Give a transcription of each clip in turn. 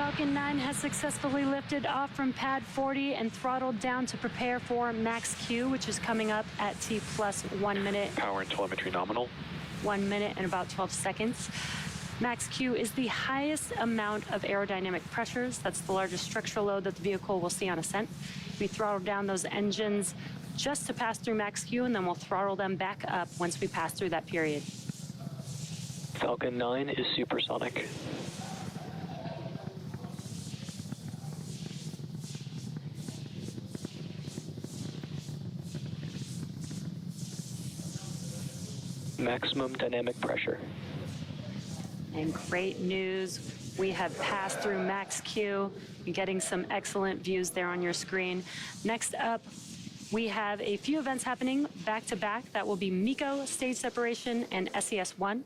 Falcon 9 has successfully lifted off from pad 40 and throttled down to prepare for max Q, which is coming up at T plus 1 minute. Power and telemetry nominal. 1 minute and about 12 seconds. Max Q is the highest amount of aerodynamic pressures. That's the largest structural load that the vehicle will see on ascent. We throttle down those engines just to pass through max Q, and then we'll throttle them back up once we pass through that period. Falcon 9 is supersonic. Maximum dynamic pressure. And great news, we have passed through max Q. You're getting some excellent views there on your screen. Next up, we have a few events happening back to back. That will be MECO, stage separation, and SES1.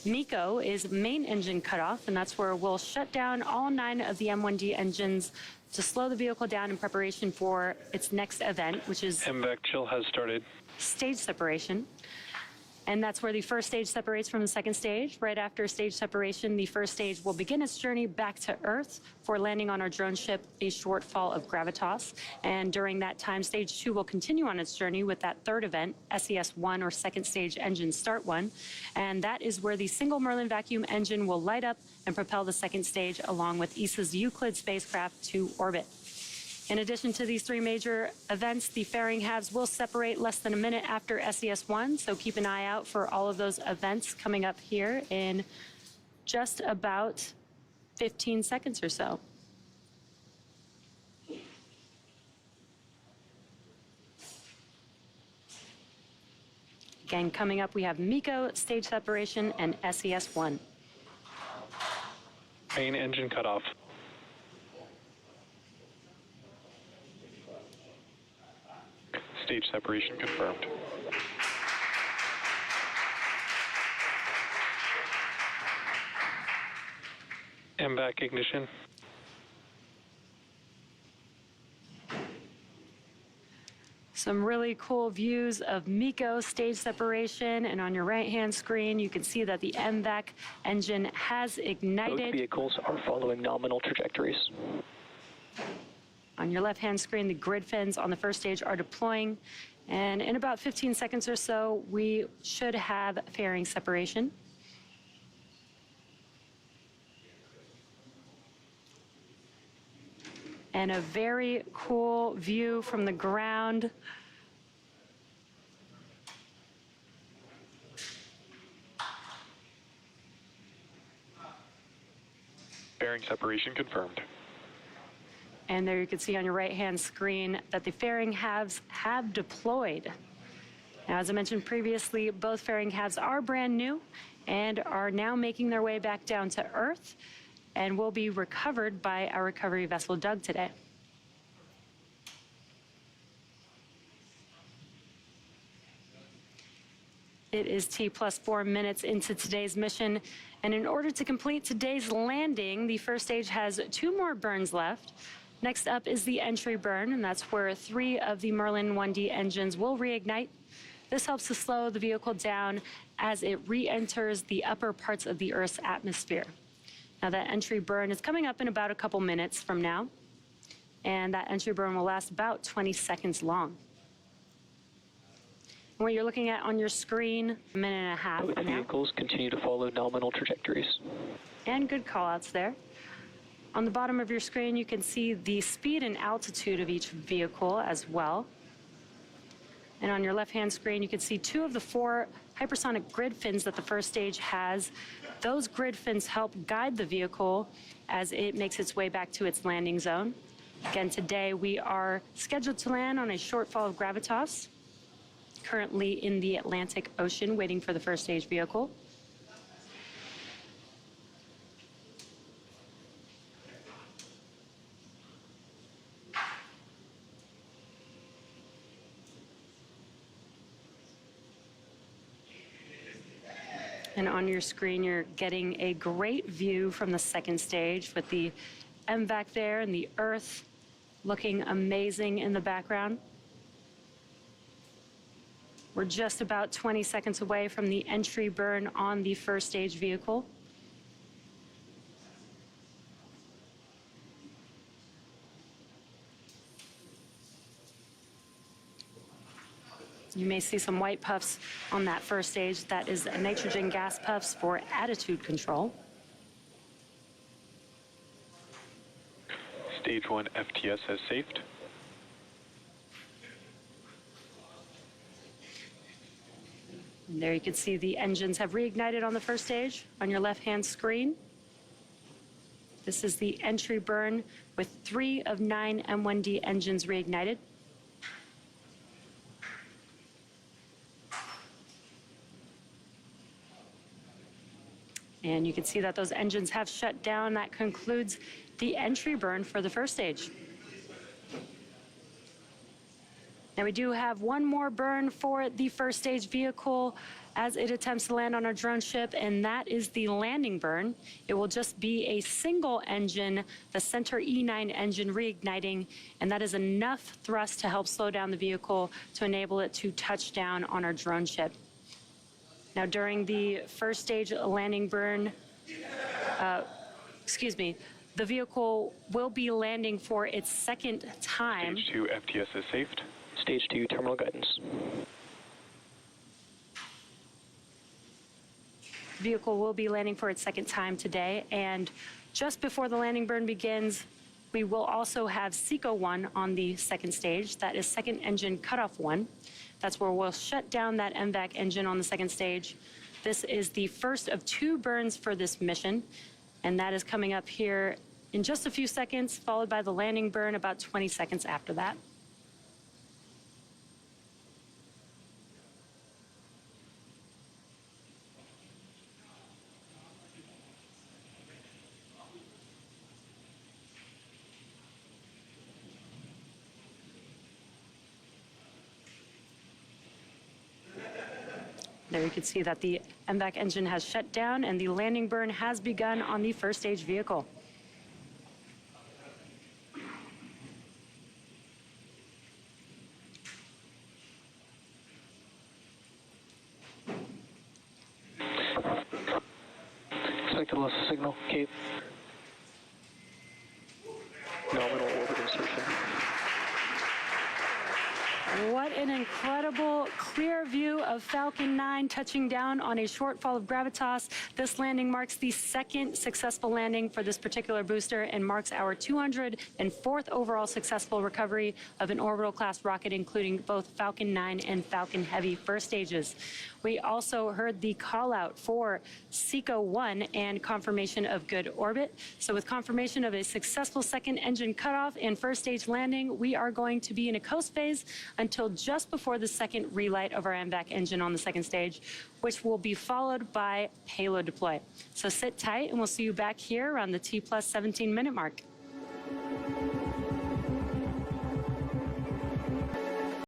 MECO is main engine cutoff, and that's where we'll shut down all 9 of the M1D engines to slow the vehicle down in preparation for its next event, which is MVAC chill has started. Stage separation. And that's where the first stage separates from the second stage. Right after stage separation, the first stage will begin its journey back to Earth for landing on our drone ship, a shortfall of gravitas. And during that time, stage 2 will continue on its journey with that third event, SES1, or second stage engine start 1. And that is where the single Merlin vacuum engine will light up and propel the second stage along with ESA's Euclid spacecraft to orbit. In addition to these 3 major events, the fairing halves will separate less than a minute after SES1, so keep an eye out for all of those events coming up here in just about 15 seconds or so. Again, coming up, we have MECO, stage separation, and SES1. Main engine cutoff. Stage separation confirmed. MVAC ignition. Some really cool views of MECO stage separation, and on your right-hand screen, you can see that the MVAC engine has ignited. Both vehicles are following nominal trajectories. On your left-hand screen, the grid fins on the first stage are deploying, and in about 15 seconds or so, we should have fairing separation. And a very cool view from the ground. Fairing separation confirmed. And there you can see on your right-hand screen that the fairing halves have deployed. Now, as I mentioned previously, both fairing halves are brand new and are now making their way back down to Earth and will be recovered by our recovery vessel, Doug, today. It is T plus 4 minutes into today's mission, and in order to complete today's landing, the first stage has 2 more burns left. Next up is the entry burn, and that's where 3 of the Merlin 1D engines will reignite. This helps to slow the vehicle down as it re-enters the upper parts of the Earth's atmosphere. Now, that entry burn is coming up in about a couple minutes from now, and that entry burn will last about 20 seconds long. And what you're looking at on your screen, a minute and a half Both from now. vehicles continue to follow nominal trajectories. And good call-outs there. On the bottom of your screen, you can see the speed and altitude of each vehicle as well. And on your left-hand screen, you can see 2 of the 4 hypersonic grid fins that the first stage has. Those grid fins help guide the vehicle as it makes its way back to its landing zone. Again, today we are scheduled to land on a shortfall of gravitas, currently in the Atlantic Ocean, waiting for the first stage vehicle. And on your screen, you're getting a great view from the second stage with the MVAC there and the Earth looking amazing in the background. We're just about 20 seconds away from the entry burn on the first stage vehicle. You may see some white puffs on that first stage. That is nitrogen gas puffs for attitude control. Stage 1 FTS has safed. And there you can see the engines have reignited on the first stage on your left-hand screen. This is the entry burn with 3 of 9 M1D engines reignited. And you can see that those engines have shut down. That concludes the entry burn for the first stage. Now we do have one more burn for the first stage vehicle as it attempts to land on our drone ship, and that is the landing burn. It will just be a single engine, the center E9 engine reigniting, and that is enough thrust to help slow down the vehicle to enable it to touch down on our drone ship. Now during the first stage landing burn, the vehicle will be landing for its second time. Stage 2 FTS has safed. Stage 2 terminal guidance. The vehicle will be landing for its second time today, and just before the landing burn begins, we will also have SECO 1 on the second stage. That is second engine cutoff 1. That's where we'll shut down that MVAC engine on the second stage. This is the first of 2 burns for this mission, and that is coming up here in just a few seconds, followed by the landing burn about 20 seconds after that. There you can see that the MVAC engine has shut down and the landing burn has begun on the first stage vehicle. Expected loss of signal, Kate. Nominal orbit insertion. What an incredible clear view of Falcon 9 touching down on a shortfall of gravitas. This landing marks the second successful landing for this particular booster and marks our 204th overall successful recovery of an orbital class rocket, including both Falcon 9 and Falcon Heavy first stages. We also heard the call out for SECO 1 and confirmation of good orbit. So with confirmation of a successful second engine cutoff and first stage landing, we are going to be in a coast phase until just before the second relight of our MVAC engine on the second stage, which will be followed by payload deploy. So sit tight and we'll see you back here around the T+17 minute mark.